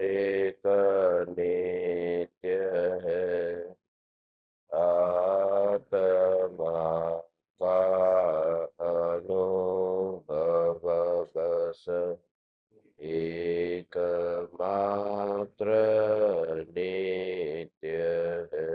एक नित्य है। आत्मा का अनुभव बस एकमात्र नित्य है।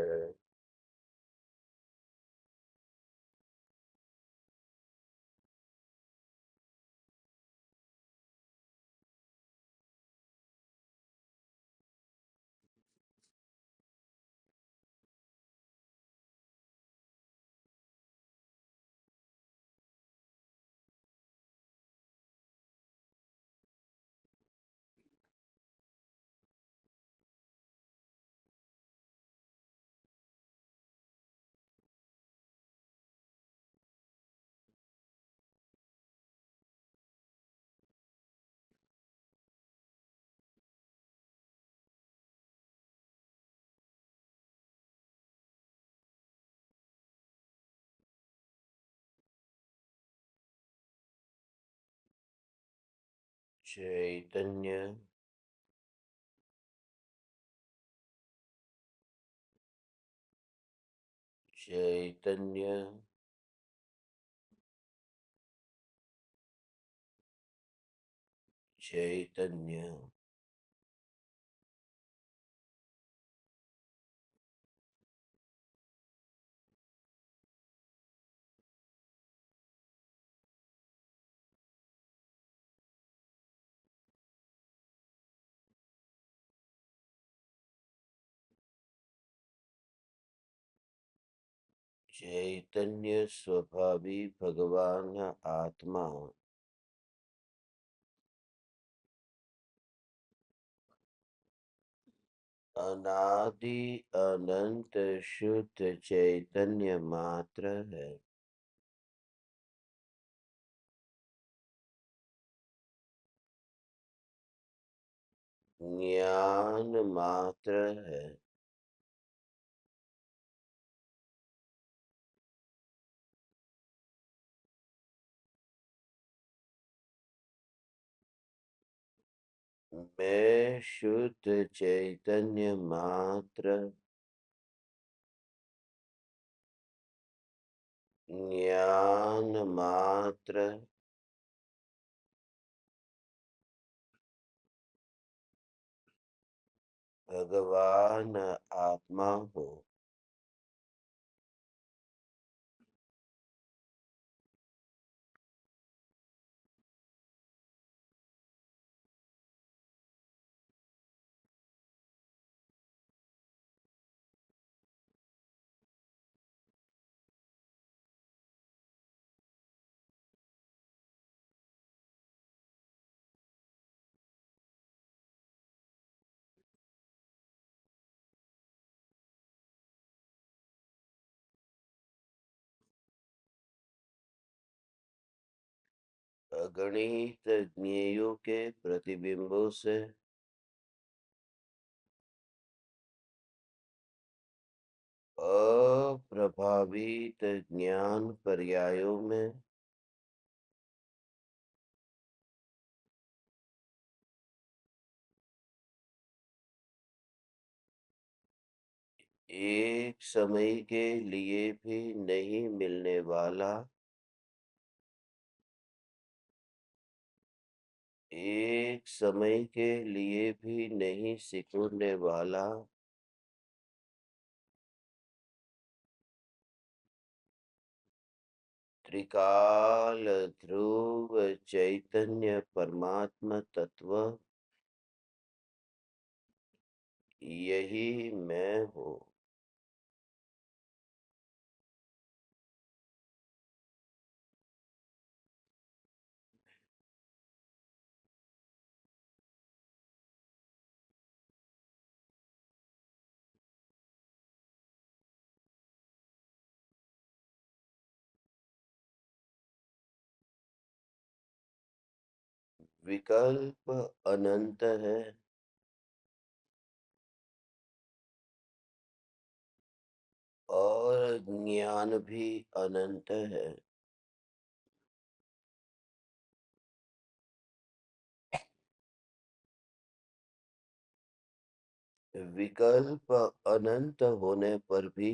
चैतन्य चैतन्य चैतन्य चैतन्य स्वभावी भगवान आत्मा अनादि अनंत शुद्ध चैतन्य मात्र है। ज्ञान मात्र है। मैं शुद्ध चैतन्य मात्र ज्ञान मात्र भगवान आत्मा हूँ। अगणित ज्ञेयों के प्रतिबिंबों से अप्रभावित ज्ञान पर्यायों में एक समय के लिए भी नहीं मिलने वाला एक समय के लिए भी नहीं सिकुड़ने वाला त्रिकाल ध्रुव चैतन्य परमात्मा तत्व यही मैं हूँ। विकल्प अनंत है और ज्ञान भी अनंत है। विकल्प अनंत होने पर भी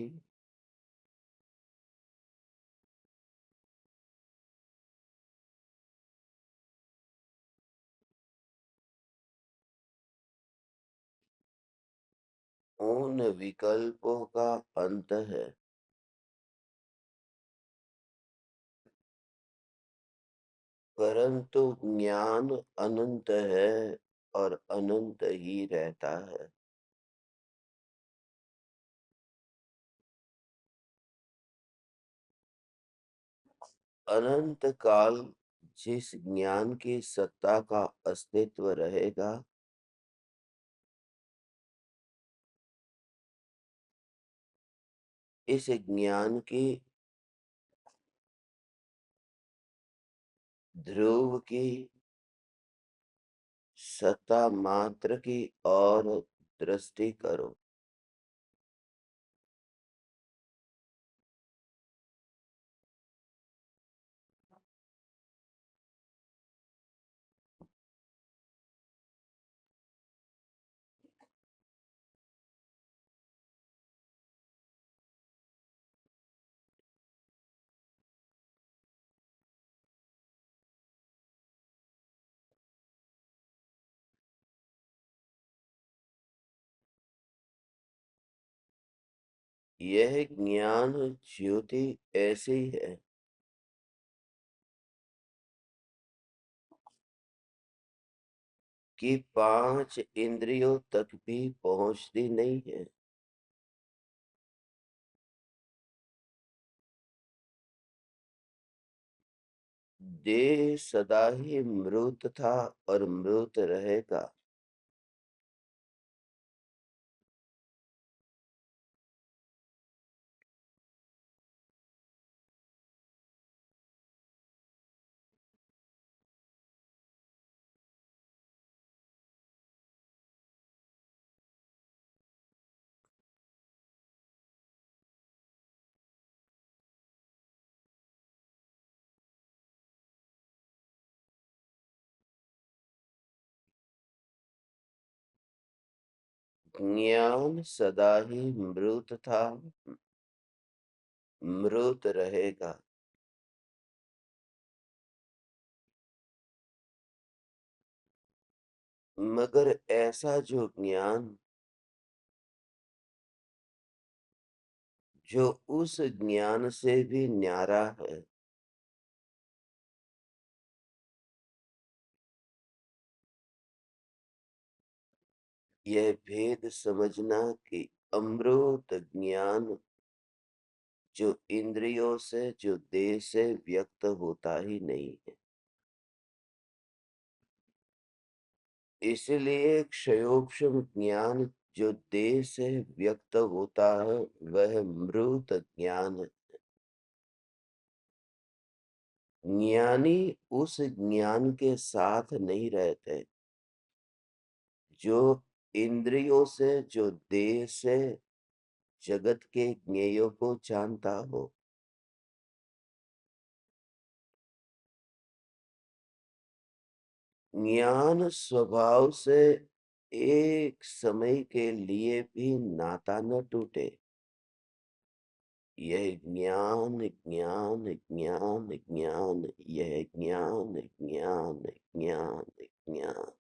उन विकल्पों का अंत है। परंतु ज्ञान अनंत है और अनंत ही रहता है। अनंत काल जिस ज्ञान की सत्ता का अस्तित्व रहेगा, इस ज्ञान की ध्रुव की सत्ता मात्र की और दृष्टि करो। यह ज्ञान ज्योति ऐसी है कि पांच इंद्रियों तक भी पहुंचती नहीं है। देह सदा ही मृत था और मृत रहेगा। ज्ञान सदा ही मृत था, मृत रहेगा। मगर ऐसा जो ज्ञान जो उस ज्ञान से भी न्यारा है, यह भेद समझना कि अमृत ज्ञान जो इंद्रियों से जो देह से व्यक्त होता ही नहीं है। इसलिए क्षयोक्षम ज्ञान जो देह से व्यक्त होता है वह मृत ज्ञान है। ज्ञानी उस ज्ञान के साथ नहीं रहते जो इंद्रियों से जो देह से जगत के ज्ञेयों को जानता हो। ज्ञान स्वभाव से एक समय के लिए भी नाता न टूटे। यह ज्ञान ज्ञान ज्ञान ज्ञान, यह ज्ञान ज्ञान ज्ञान ज्ञान,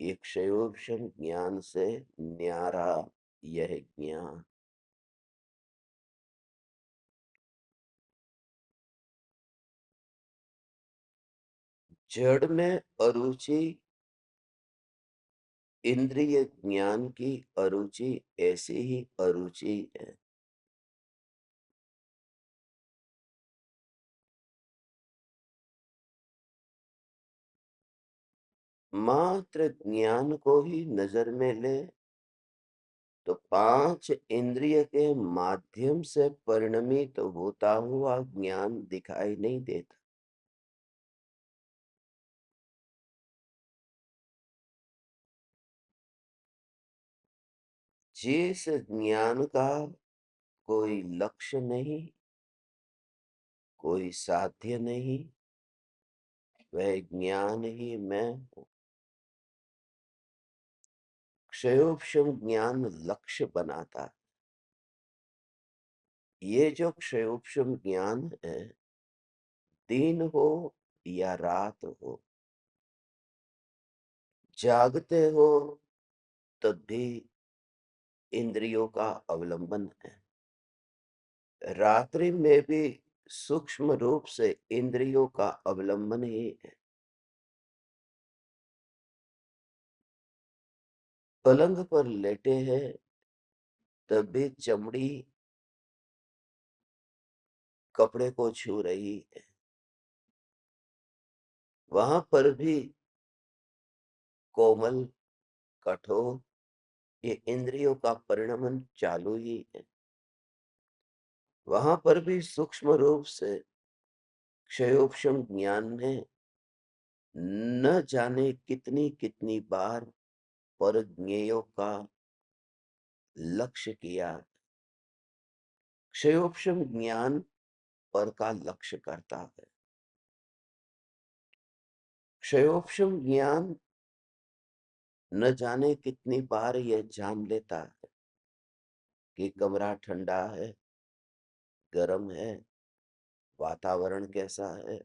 ये क्षयोक्षम ज्ञान से न्यारा यह ज्ञान। जड़ में अरुचि इंद्रिय ज्ञान की अरुचि ऐसी ही अरुचि है। मात्र ज्ञान को ही नजर में ले तो पांच इंद्रिय के माध्यम से परिणमित होता हुआ ज्ञान दिखाई नहीं देता। जिस ज्ञान का कोई लक्ष्य नहीं, कोई साध्य नहीं, वह ज्ञान ही मैं हूं। क्षयोपशम ज्ञान लक्ष्य बनाता। ये जो क्षयोपशम ज्ञान है, दिन हो या रात हो, जागते हो तब भी इंद्रियों का अवलंबन है, रात्रि में भी सूक्ष्म रूप से इंद्रियों का अवलंबन ही है। पलंग पर लेटे हैं तब भी चमड़ी कपड़े को छू रही है, वहां पर भी कोमल कठोर ये इंद्रियों का परिणमन चालू ही है। वहां पर भी सूक्ष्म रूप से क्षयोपशम ज्ञान ने न जाने कितनी कितनी बार परज्ञेयों का लक्ष्य किया। क्षयोपशम ज्ञान पर का लक्ष्य करता है। क्षयोपशम ज्ञान न जाने कितनी बार यह जान लेता है कि कमरा ठंडा है, गर्म है, वातावरण कैसा है,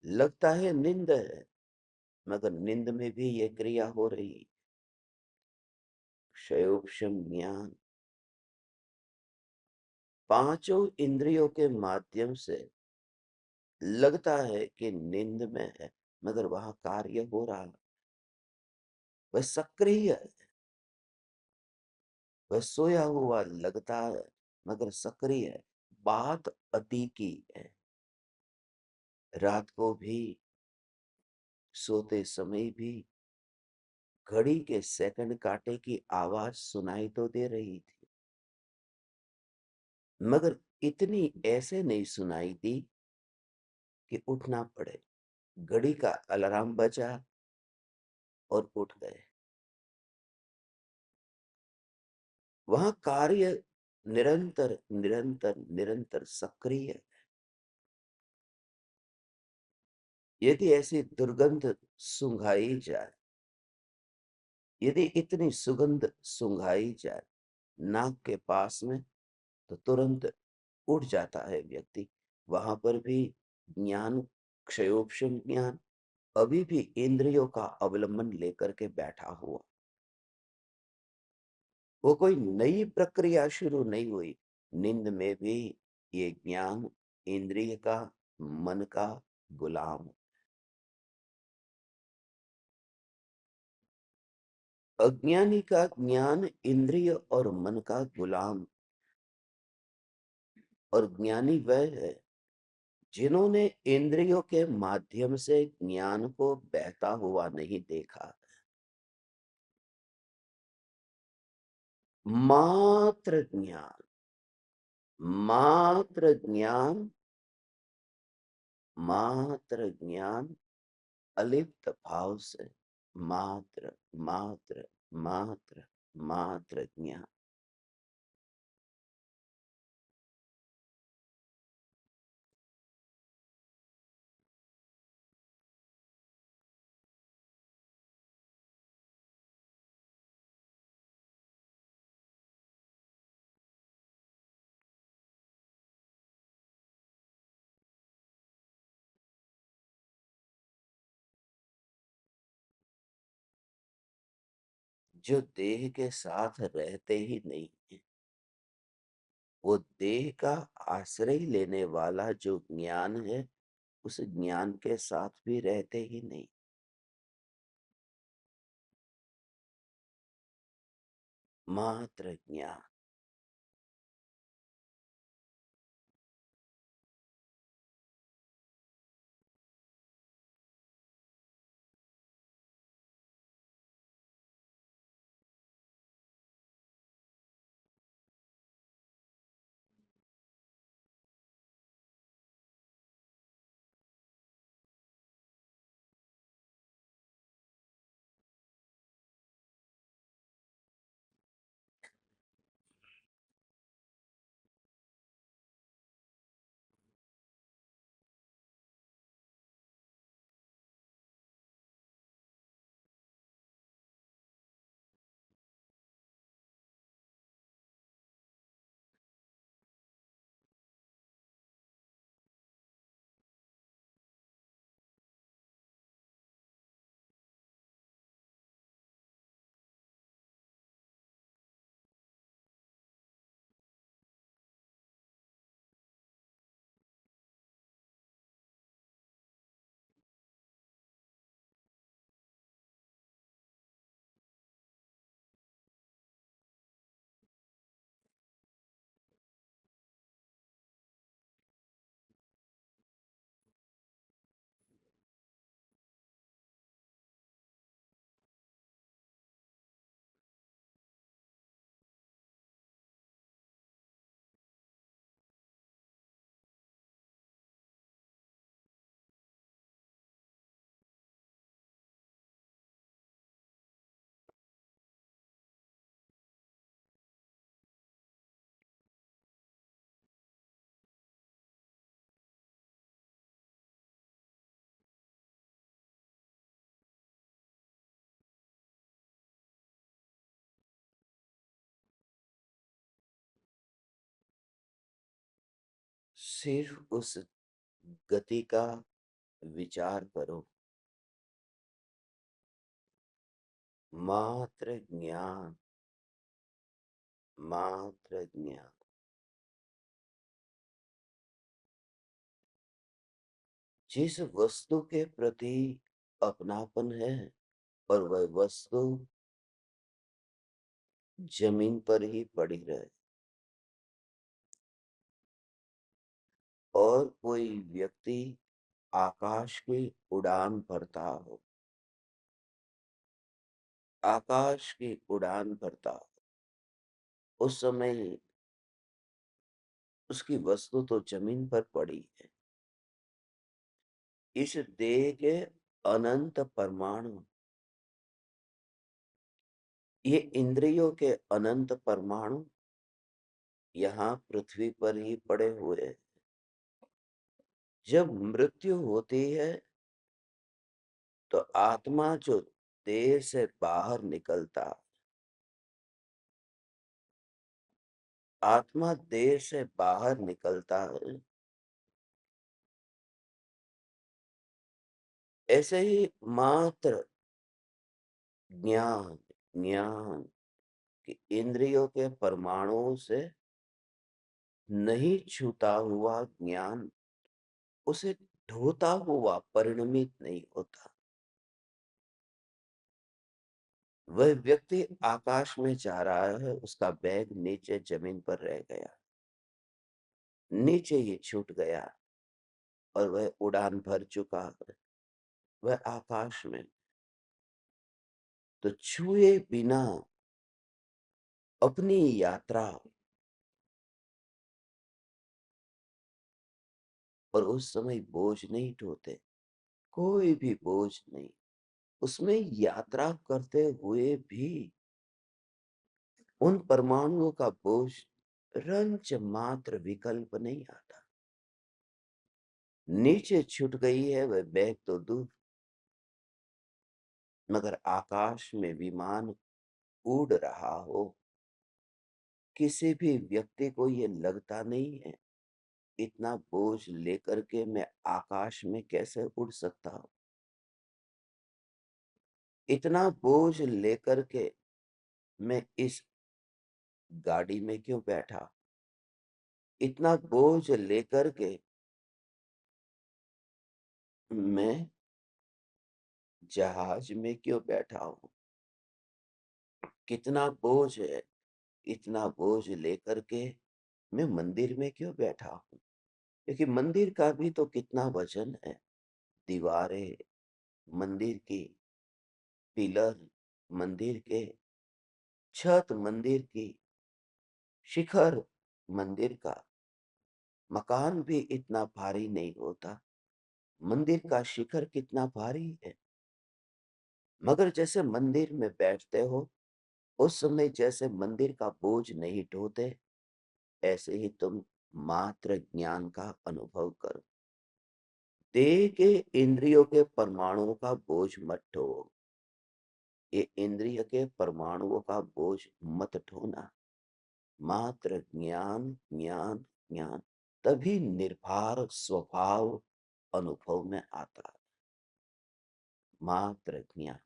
लगता है नींद है, मगर नींद में भी यह क्रिया हो रही। क्षयोपशम ज्ञान पांचों इंद्रियों के माध्यम से लगता है कि नींद में है, मगर वहां कार्य हो रहा, वह सक्रिय है, वह सोया हुआ लगता है मगर सक्रिय है। बात अति की है। रात को भी, सोते समय भी घड़ी के सेकंड काटे की आवाज सुनाई तो दे रही थी, मगर इतनी ऐसे नहीं सुनाई दी कि उठना पड़े। घड़ी का अलार्म बजा और उठ गए। वहां कार्य निरंतर निरंतर निरंतर सक्रिय है। यदि ऐसी दुर्गंध सुंघाई जाए, यदि इतनी सुगंध सुंघाई जाए नाक के पास में, तो तुरंत उठ जाता है व्यक्ति। वहां पर भी ज्ञान, क्षयोपशम ज्ञान अभी भी इंद्रियों का अवलंबन लेकर के बैठा हुआ। वो कोई नई प्रक्रिया शुरू नहीं हुई। नींद में भी ये ज्ञान इंद्रिय का, मन का गुलाम। अज्ञानी का ज्ञान इंद्रिय और मन का गुलाम, और ज्ञानी वह है जिन्होंने इंद्रियों के माध्यम से ज्ञान को बहता हुआ नहीं देखा। मात्र ज्ञान, मात्र ज्ञान, मात्र ज्ञान अलिप्त भाव से, मात्र मात्र मात्र मात्र ज्ञान। जो देह के साथ रहते ही नहीं है, वो देह का आश्रय लेने वाला जो ज्ञान है, उस ज्ञान के साथ भी रहते ही नहीं। मात्र ज्ञान। सिर्फ उस गति का विचार करो। मात्र ज्ञान, मात्र ज्ञान। जिस वस्तु के प्रति अपनापन है और वह वस्तु जमीन पर ही पड़ी रहे, और कोई व्यक्ति आकाश की उड़ान भरता हो, आकाश की उड़ान भरता हो, उस समय उसकी वस्तु तो जमीन पर पड़ी है। इस देह के अनंत परमाणु, ये इंद्रियों के अनंत परमाणु यहाँ पृथ्वी पर ही पड़े हुए हैं। जब मृत्यु होती है तो आत्मा जो देह से बाहर निकलता, आत्मा देह से बाहर निकलता है, ऐसे ही मात्र ज्ञान, ज्ञान कि इंद्रियों के परमाणुओं से नहीं छूता हुआ ज्ञान उसे ढोता हुआ परिणमित नहीं होता। वह व्यक्ति आकाश में जा रहा है, उसका बैग नीचे जमीन पर रह गया, नीचे ही छूट गया और वह उड़ान भर चुका है, वह आकाश में। तो छुए बिना अपनी यात्रा, और उस समय बोझ नहीं ढोते, कोई भी बोझ नहीं, उसमें यात्रा करते हुए भी उन परमाणुओं का बोझ रंच मात्र विकल्प नहीं आता। नीचे छूट गई है वह बैग तो दूर, मगर आकाश में विमान उड़ रहा हो, किसी भी व्यक्ति को ये लगता नहीं है इतना बोझ लेकर के मैं आकाश में कैसे उड़ सकता हूं, इतना बोझ लेकर के मैं इस गाड़ी में क्यों बैठा, इतना बोझ लेकर के मैं जहाज में क्यों बैठा हूं, कितना बोझ है, इतना बोझ लेकर के मैं मंदिर में क्यों बैठा हूं, क्योंकि मंदिर का भी तो कितना वजन है। दीवारें मंदिर की, पिलर मंदिर के, छत मंदिर की, शिखर मंदिर का। मकान भी इतना भारी नहीं होता, मंदिर का शिखर कितना भारी है। मगर जैसे मंदिर में बैठते हो उस समय जैसे मंदिर का बोझ नहीं ढोते, ऐसे ही तुम मात्र ज्ञान का अनुभव करो। देह के इंद्रियों के परमाणुओं का बोझ मत ढो, ये इंद्रिय के परमाणुओं का बोझ मत ढोना। मात्र ज्ञान, ज्ञान, ज्ञान, तभी निर्भर स्वभाव अनुभव में आता है। मात्र ज्ञान,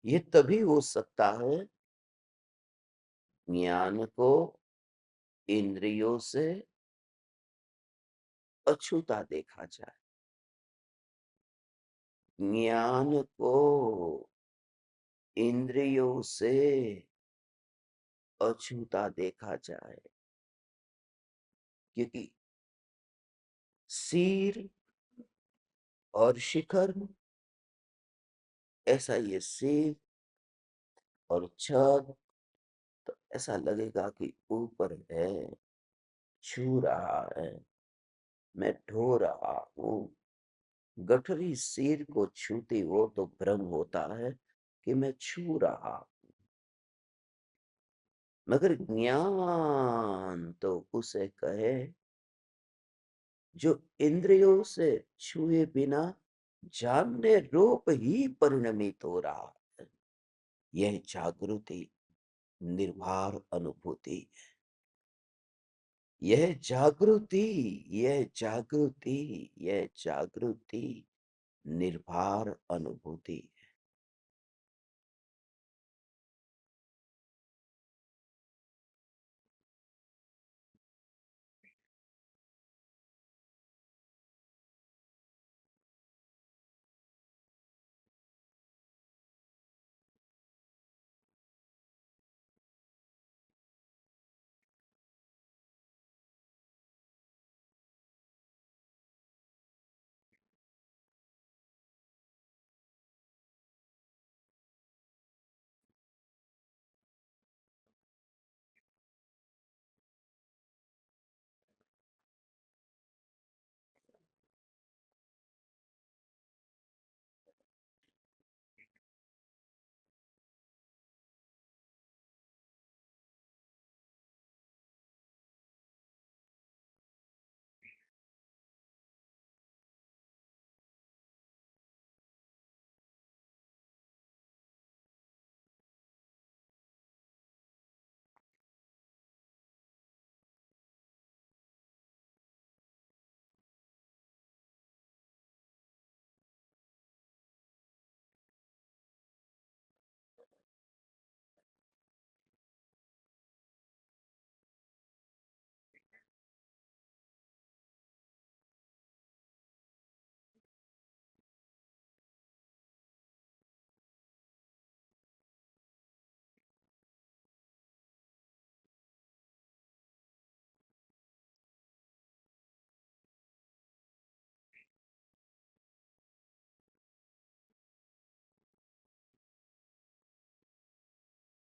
ये तभी हो सकता है ज्ञान को इंद्रियों से अछूता देखा जाए, ज्ञान को इंद्रियों से अछूता देखा जाए। क्योंकि सिर और शिखर, ऐसा ये सिर और छत, तो ऐसा लगेगा कि ऊपर है, छू रहा है, मैं ढो रहा हूं। गठरी सिर को छूती हो तो भ्रम होता है कि मैं छू रहा हूं, मगर ज्ञान तो उसे कहे जो इंद्रियों से छुए बिना जानने रूप ही परिणमित हो रहा है। यह जागृति निर्भर अनुभूति। यह जागृति, यह जागृति, यह जागृति निर्भर अनुभूति।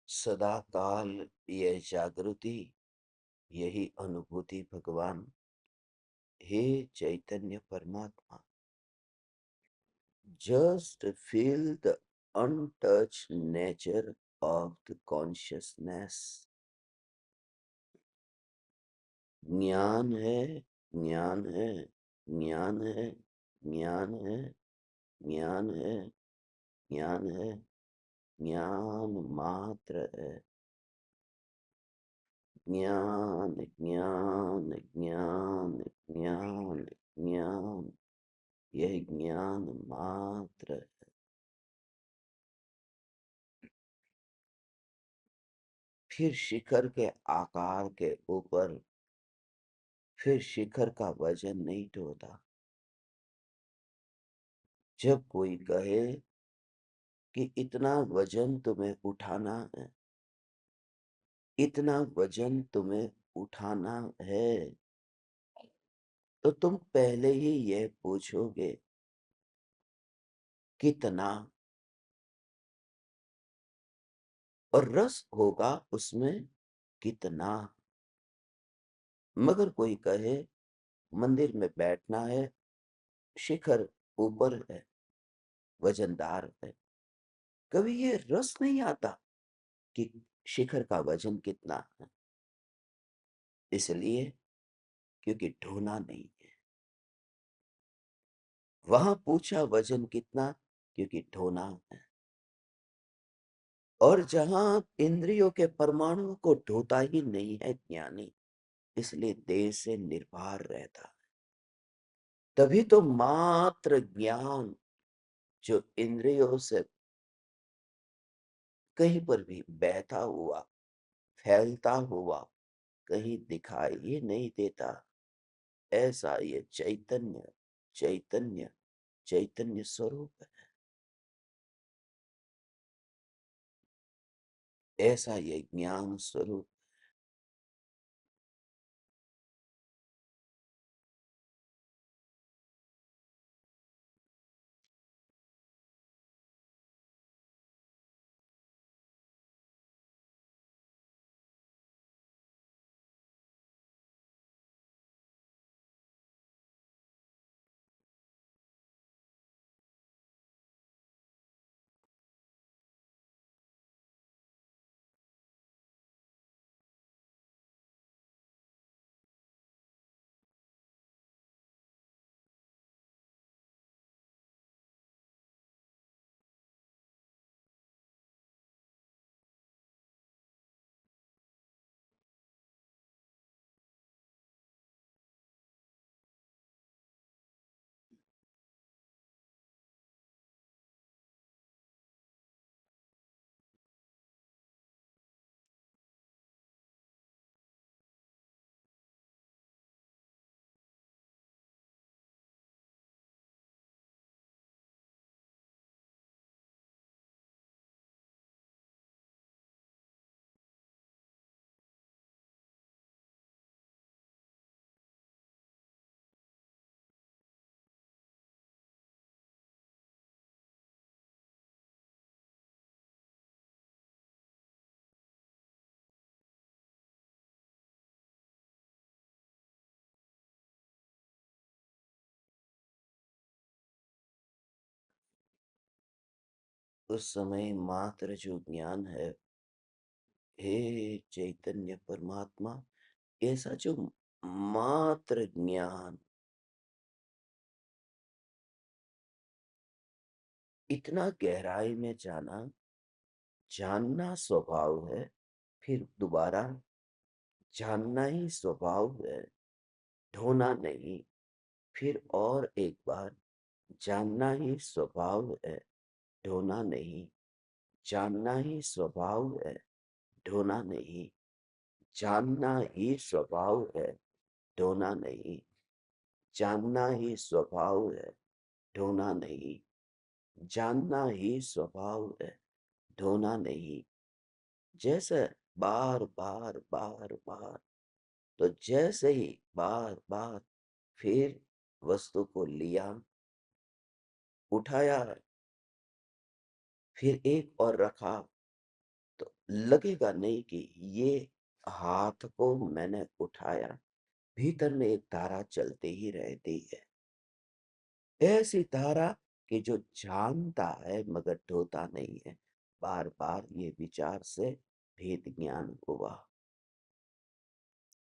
सदा काल यह जागृति, यही अनुभूति भगवान, हे चैतन्य परमात्मा। Just feel the untouched nature of the consciousness. ज्ञान है, ज्ञान है, ज्ञान है, ज्ञान है, ज्ञान है, ज्ञान है, ज्ञान मात्र है। ज्ञान, ज्ञान, ज्ञान, ज्ञान, ज्ञान, यह ज्ञान मात्र है। फिर शिखर के आकार के ऊपर, फिर शिखर का वजन नहीं ढोता। जब कोई कहे कि इतना वजन तुम्हें उठाना है, इतना वजन तुम्हें उठाना है, तो तुम पहले ही यह पूछोगे कितना, और रस होगा उसमें कितना। मगर कोई कहे मंदिर में बैठना है, शिखर ऊपर है, वजनदार है, कभी ये रस नहीं आता कि शिखर का वजन कितना है। इसलिए क्योंकि ढोना नहीं है। वहां पूछा वजन कितना, क्योंकि ढोना है। और जहां इंद्रियों के परमाणु को ढोता ही नहीं है ज्ञानी, इसलिए देह से निर्भर रहता है। तभी तो मात्र ज्ञान जो इंद्रियों से कहीं पर भी बहता हुआ, फैलता हुआ कहीं दिखाई ही नहीं देता, ऐसा ये चैतन्य, चैतन्य, चैतन्य स्वरूप है। ऐसा ये ज्ञान स्वरूप। उस समय मात्र जो ज्ञान है, हे चैतन्य परमात्मा, ऐसा जो मात्र ज्ञान इतना गहराई में जाना, जानना स्वभाव है, फिर दोबारा जानना ही स्वभाव है, ढोना नहीं। फिर और एक बार जानना ही स्वभाव है, ढोना नहीं। जानना ही स्वभाव है, ढोना नहीं। जानना ही स्वभाव है, ढोना नहीं। जानना ही स्वभाव है, ढोना नहीं। जानना ही स्वभाव है, ढोना नहीं। जैसे बार बार बार बार, तो जैसे ही बार बार फिर वस्तु को लिया, उठाया, फिर एक और रखा, तो लगेगा नहीं कि ये हाथ को मैंने उठाया, भीतर में एक धारा चलती ही रहती है। ऐसी धारा कि जो जानता है मगर ढोता नहीं है। बार बार ये विचार से भेद ज्ञान हुआ,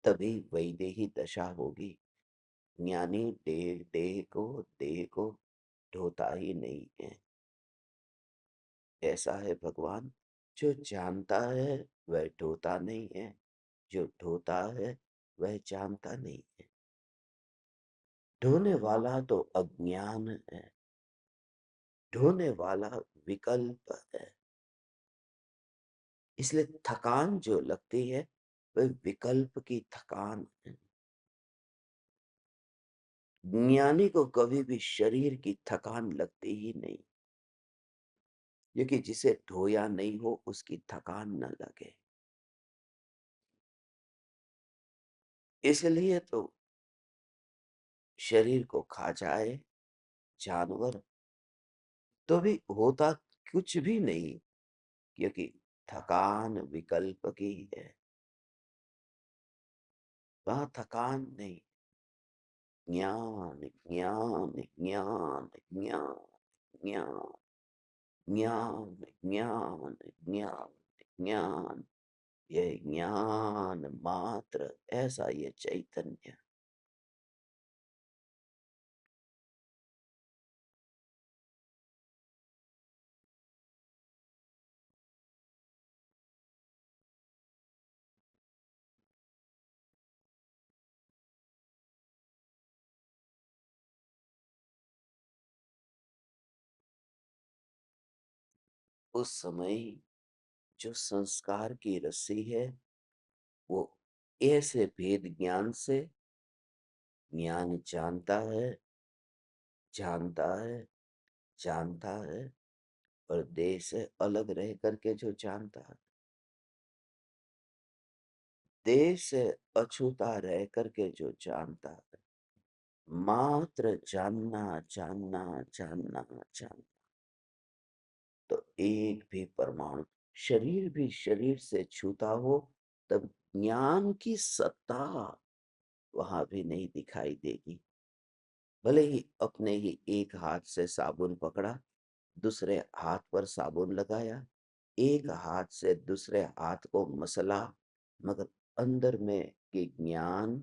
तभी वैदेही दशा होगी। ज्ञानी देह को ढोता ही नहीं है। ऐसा है भगवान, जो जानता है वह ढोता नहीं है, जो ढोता है वह जानता नहीं है। ढोने वाला तो अज्ञान है, ढोने वाला विकल्प है। इसलिए थकान जो लगती है वह विकल्प की थकान है। ज्ञानी को कभी भी शरीर की थकान लगती ही नहीं, क्योंकि जिसे ढोया नहीं हो उसकी थकान न लगे। इसलिए तो शरीर को खा जाए जानवर तो भी होता कुछ भी नहीं, क्योंकि थकान विकल्प की है, वहां थकान नहीं। ज्ञान ज्ञान ज्ञान ज्ञान ज्ञान ज्ञान ज्ञान ज्ञान ज्ञान, ये ज्ञान मात्र, ऐसा ये चैतन्य। उस समय जो संस्कार की रस्सी है, वो ऐसे भेद ज्ञान से ज्ञान जानता है, जानता है, जानता है, और देह से अलग रह करके जो जानता है, देह से अछूता रह करके जो जानता है, मात्र जानना जानना जानना जानना। तो एक भी परमाणु, शरीर भी शरीर से छूता हो तब ज्ञान की सत्ता वहां भी नहीं दिखाई देगी। भले ही अपने ही एक हाथ से साबुन पकड़ा, दूसरे हाथ पर साबुन लगाया, एक हाथ से दूसरे हाथ को मसला, मगर अंदर में कि ज्ञान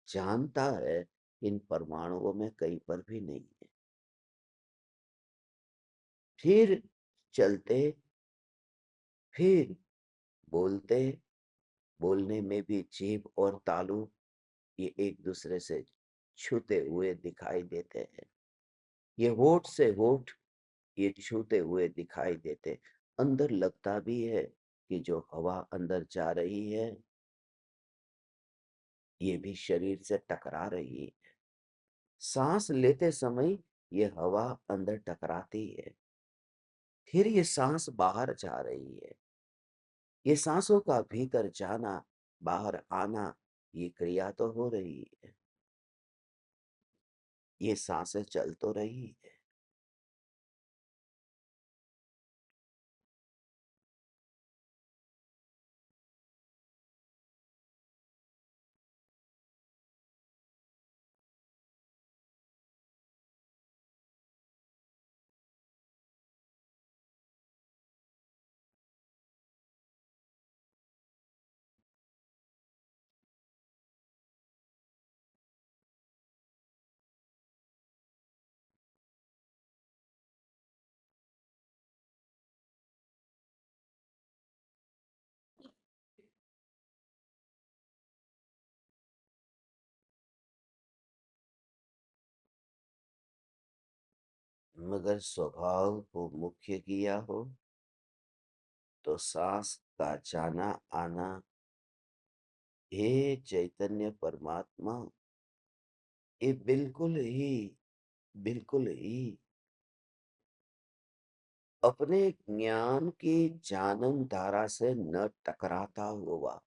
जानता है इन परमाणुओं में कहीं पर भी नहीं है। फिर चलते, फिर बोलते, बोलने में भी जीभ और तालू ये एक दूसरे से छूते हुए दिखाई देते हैं। ये होठ से होठ ये छूते हुए दिखाई देते। अंदर लगता भी है कि जो हवा अंदर जा रही है ये भी शरीर से टकरा रही है। सांस लेते समय ये हवा अंदर टकराती है, फिर ये सांस बाहर जा रही है। ये सांसों का भीतर जाना, बाहर आना, ये क्रिया तो हो रही है। ये सांसें चल तो रही है। मगर स्वभाव को मुख्य किया हो तो सांस का जाना आना, हे चैतन्य परमात्मा, ये बिल्कुल ही अपने ज्ञान की जानन धारा से न टकराता हुआ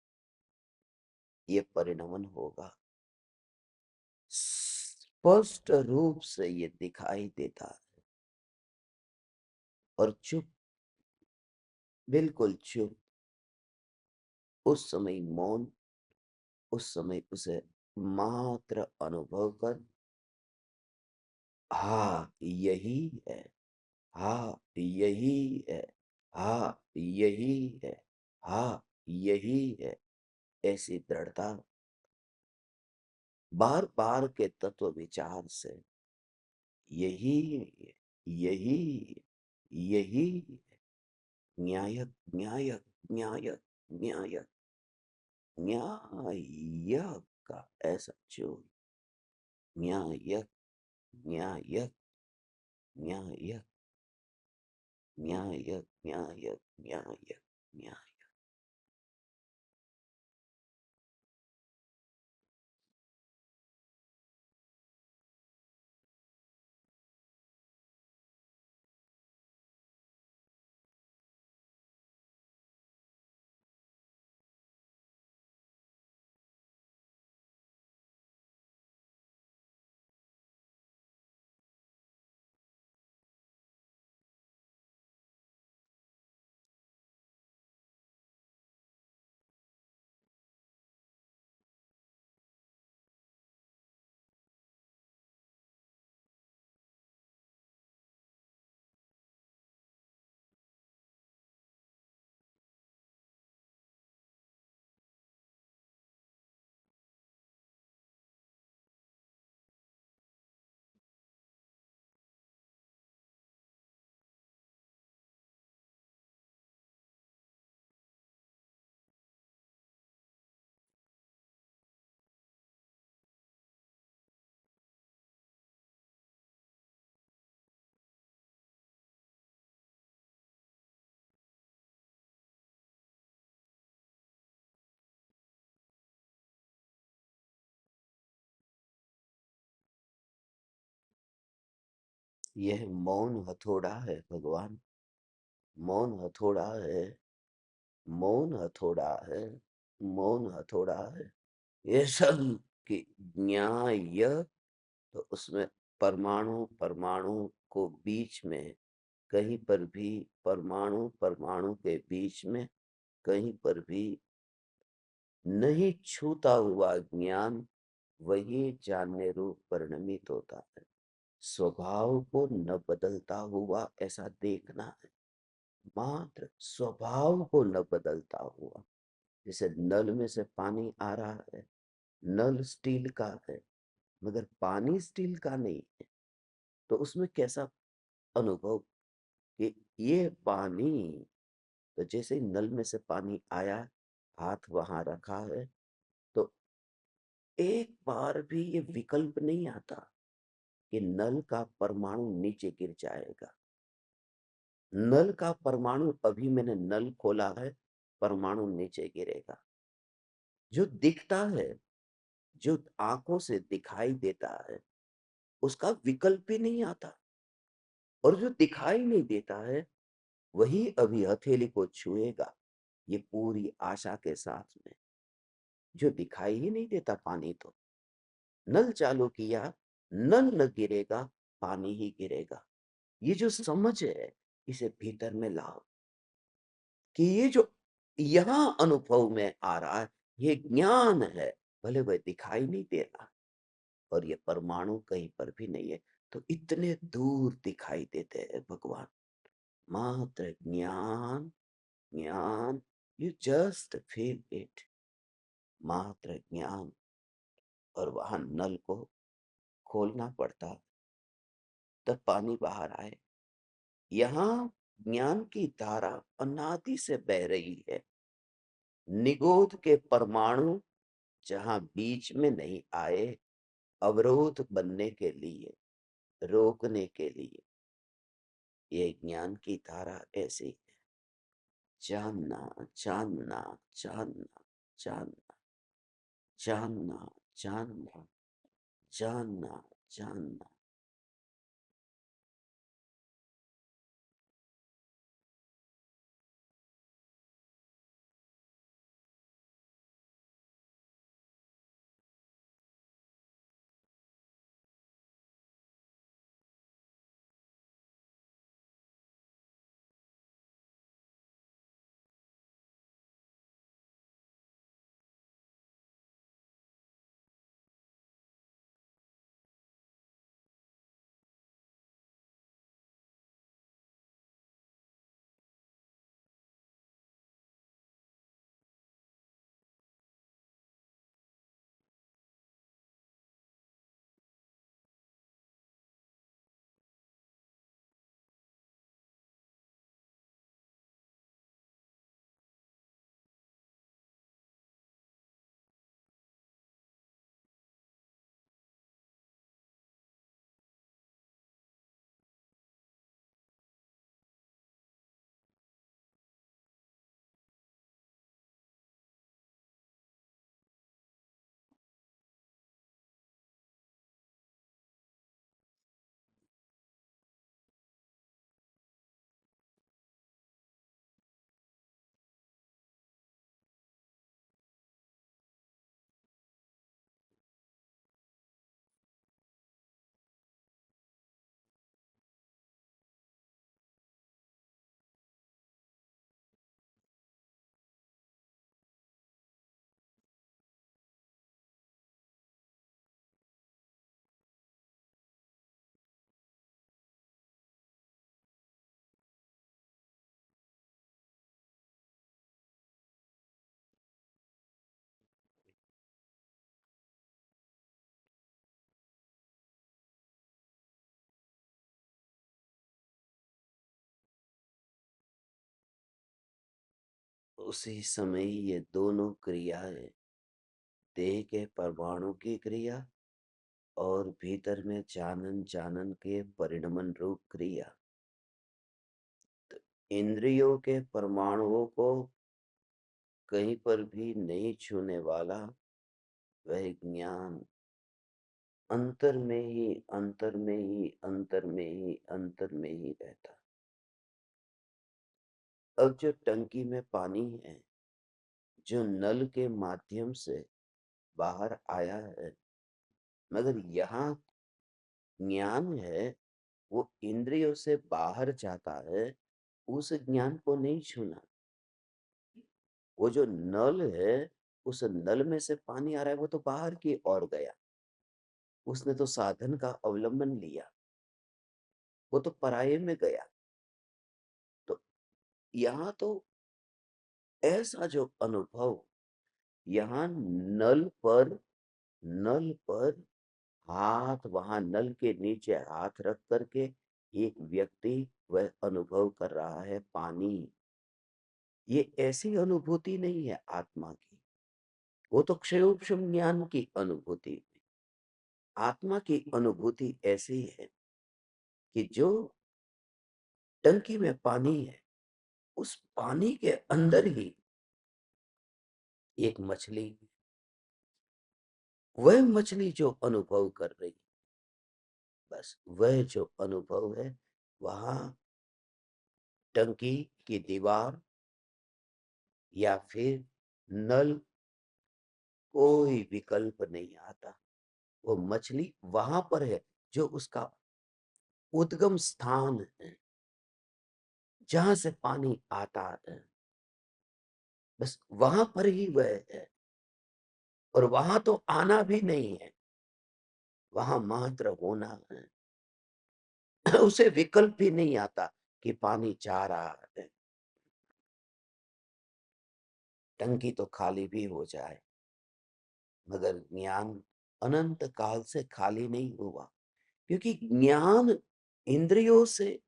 ये परिणमन होगा। स्पष्ट रूप से ये दिखाई देता है। और चुप, बिल्कुल चुप, उस समय मौन, उस समय उसे मात्र अनुभव कर, हाँ यही है, हाँ यही है, हाँ यही है, हाँ यही है, ऐसी दृढ़ता बार बार के तत्व विचार से, यही यही यही न्यायक न्यायक न्यायक न्यायक न्यायक का ऐसा जो न्यायक न्यायक न्यायक न्यायक न्यायक न्यायक न्याय। यह मौन हथौड़ा है भगवान, मौन हथौड़ा है, मौन हथौड़ा है, मौन हथौड़ा है। ये सब की न्याय, तो उसमें परमाणु परमाणु को बीच में कहीं पर भी, परमाणु परमाणु के बीच में कहीं पर भी नहीं छूता हुआ ज्ञान वही जानने रूप परिणमित होता है। स्वभाव को न बदलता हुआ ऐसा देखना है, मात्र स्वभाव को न बदलता हुआ। जैसे नल में से पानी आ रहा है, नल स्टील का है मगर पानी स्टील का नहीं है, तो उसमें कैसा अनुभव कि ये पानी, तो जैसे ही नल में से पानी आया, हाथ वहां रखा है, तो एक बार भी ये विकल्प नहीं आता कि नल का परमाणु नीचे गिर जाएगा। नल का परमाणु, अभी मैंने नल खोला है, परमाणु नीचे गिरेगा। जो दिखता है, जो आंखों से दिखाई देता है, उसका विकल्प ही नहीं आता। और जो दिखाई नहीं देता है वही अभी हथेली को छुएगा, ये पूरी आशा के साथ में। जो दिखाई ही नहीं देता पानी, तो नल चालू किया, नल न गिरेगा, पानी ही गिरेगा। ये जो समझ है, इसे भीतर में लाओ कि ये जो यहां अनुभव में आ रहा है, ये ज्ञान है, भले वह दिखाई नहीं दे रहा और ये परमाणु कहीं पर भी नहीं है, तो इतने दूर दिखाई देते हैं भगवान। मात्र ज्ञान, ज्ञान, यू जस्ट फील इट, मात्र ज्ञान। और वहां नल को खोलना पड़ता तब पानी बाहर आए। यहाँ ज्ञान की धारा अनादि से बह रही है। निगोद के परमाणु जहां बीच में नहीं आए, अवरोध बनने के लिए, रोकने के लिए, ये ज्ञान की धारा ऐसी है। जानना, जानना, जानना, जानना, जानना, जानना, जानना, जानना। उसी समय ये दोनों क्रियाएं, देह के परमाणु की क्रिया और भीतर में जानन जानन के परिणमन रूप क्रिया, इंद्रियों के परमाणुओं को कहीं पर भी नहीं छूने वाला वह ज्ञान अंतर में ही, अंतर में ही, अंतर में ही, अंतर में ही रहता। अब जो टंकी में पानी है, जो नल के माध्यम से बाहर आया है, मगर यहाँ ज्ञान है वो इंद्रियों से बाहर जाता है, उस ज्ञान को नहीं छूना। वो जो नल है, उस नल में से पानी आ रहा है, वो तो बाहर की ओर गया, उसने तो साधन का अवलंबन लिया, वो तो पराये में गया। तो यहाँ तो ऐसा जो अनुभव, यहाँ नल पर हाथ, वहां नल के नीचे हाथ रख करके एक व्यक्ति वह अनुभव कर रहा है पानी। ये ऐसी अनुभूति नहीं है आत्मा की, वो तो क्षयोक्षम ज्ञान की अनुभूति। आत्मा की अनुभूति ऐसी है कि जो टंकी में पानी है, उस पानी के अंदर ही एक मछली, वह मछली जो अनुभव कर रही, बस वह जो अनुभव है, वहां टंकी की दीवार या फिर नल, कोई विकल्प नहीं आता। वो मछली वहां पर है, जो उसका उद्गम स्थान है, जहां से पानी आता है, बस वहां पर ही वह है। और वहां तो आना भी नहीं है, वहां मात्र होना है। उसे विकल्प भी नहीं आता कि पानी जा रहा है, टंकी तो खाली भी हो जाए, मगर ज्ञान अनंत काल से खाली नहीं हुआ, क्योंकि ज्ञान इंद्रियों से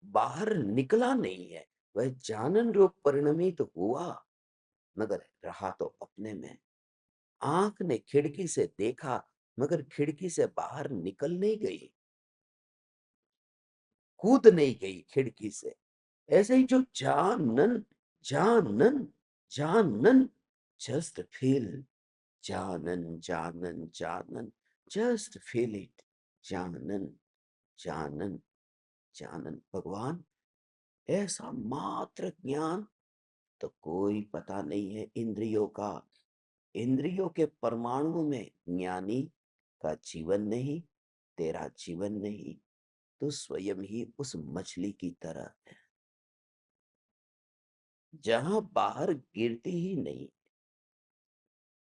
बाहर निकला नहीं है। वह जानन रूप परिणमित हुआ, मगर रहा तो अपने में। आंख ने खिड़की से देखा, मगर खिड़की से बाहर निकल नहीं गई। कूद नहीं गई खिड़की से। ऐसे ही जो जानन, जानन, जानन, जस्ट फील, जानन, जानन, जानन, जस्ट फील इट, जानन, जानन, जानन। भगवान, ऐसा मात्र ज्ञान तो कोई पता नहीं है इंद्रियों का। इंद्रियों के परमाणु में ज्ञानी का जीवन नहीं, तेरा जीवन नहीं, तो स्वयं ही उस मछली की तरह है, जहां बाहर गिरती ही नहीं,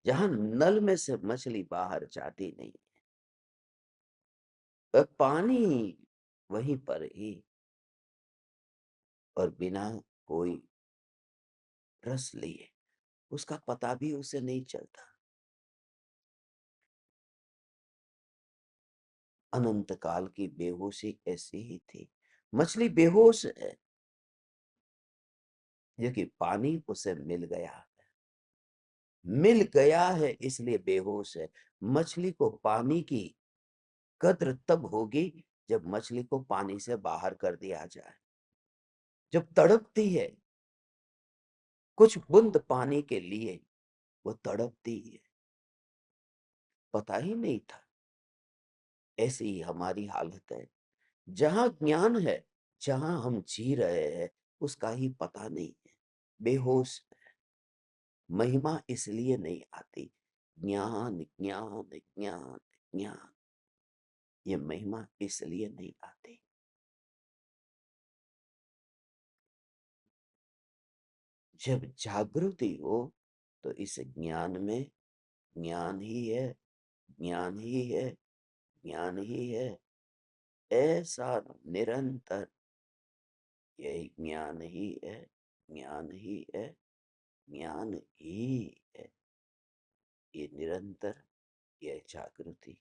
जहां नल में से मछली बाहर जाती नहीं, वह पानी वहीं पर ही, और बिना कोई रस लिए उसका पता भी उसे नहीं चलता। अनंत काल की बेहोशी ऐसी ही थी। मछली बेहोश है, क्योंकि पानी उसे मिल गया, मिल गया है इसलिए बेहोश है। मछली को पानी की कद्र तब होगी जब मछली को पानी से बाहर कर दिया जाए। जब तड़पती है कुछ बूंद पानी के लिए, वो तड़पती है, पता ही नहीं था। ऐसी ही हमारी हालत है। जहां ज्ञान है, जहां हम जी रहे हैं, उसका ही पता नहीं है, बेहोश। महिमा इसलिए नहीं आती, ज्ञान ज्ञान ज्ञान ज्ञान, ये महिमा इसलिए नहीं आती। जब जागृति हो तो इस ज्ञान में ज्ञान ही है, ज्ञान ही है, ज्ञान ही है, ऐसा निरंतर, यही ज्ञान ही है, ज्ञान ही है, ज्ञान ही है, ये निरंतर, यह जागृति।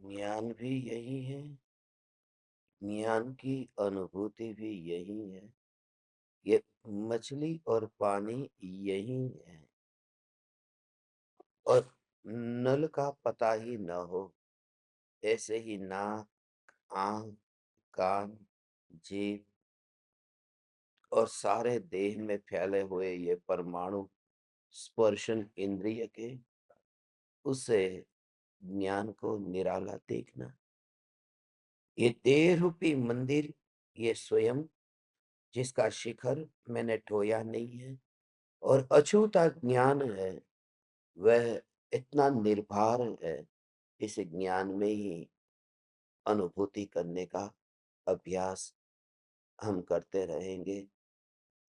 ज्ञान भी यही है, ज्ञान की अनुभूति भी यही है। ये मछली और पानी यही है। और नल का पता ही न हो, ऐसे ही नाक, आंख, कान, जीभ और सारे देह में फैले हुए ये परमाणु स्पर्शन इंद्रिय के, उसे ज्ञान को निराला देखना। ये देह रूपी मंदिर, ये स्वयं जिसका शिखर मैंने ढोया नहीं है और अछूता ज्ञान है, वह इतना निर्भर है। इस ज्ञान में ही अनुभूति करने का अभ्यास हम करते रहेंगे,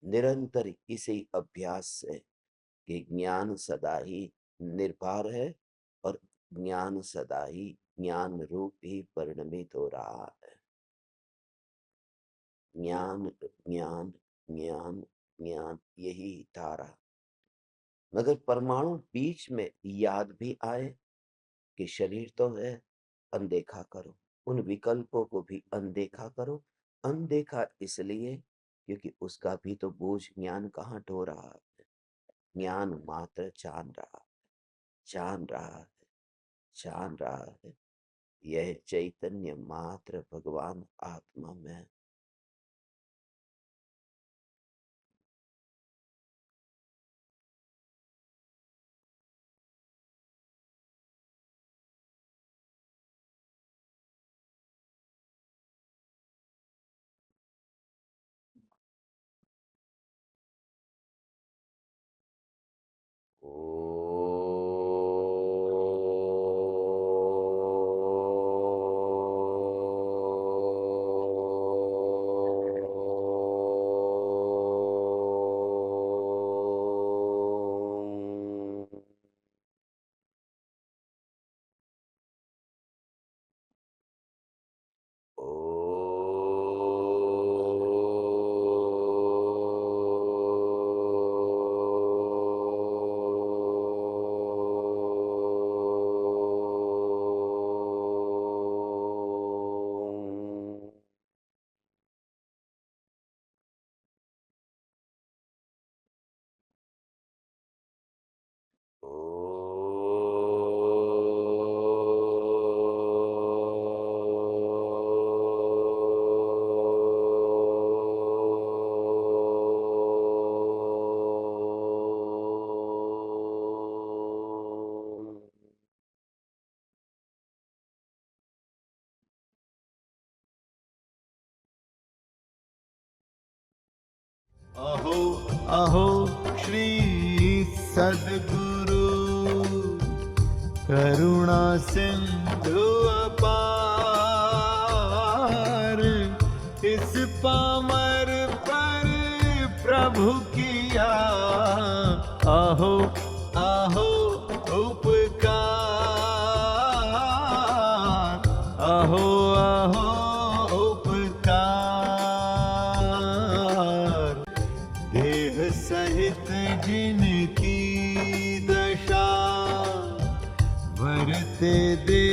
निरंतर इसी अभ्यास से कि ज्ञान सदा ही निर्भर है और ज्ञान सदा ही ज्ञान रूप ही परिणमित हो रहा है। ज्ञान ज्ञान ज्ञान ज्ञान, यही धारा। मगर परमाणु बीच में याद भी आए कि शरीर तो है, अनदेखा करो, उन विकल्पों को भी अनदेखा करो। अनदेखा इसलिए क्योंकि उसका भी तो बोझ ज्ञान कहाँ ढो रहा है। ज्ञान मात्र जान रहा है, जान रहा है, जान रहा है। यह चैतन्य मात्र भगवान आत्मा में। अहो अहो श्री सद्गुरु, करुणा सिंधु अपार, इस पामर पर प्रभु किया आहो आहो उपकार, आहो आहो उपकार। देह सहित जिनकी दशा, वरते दे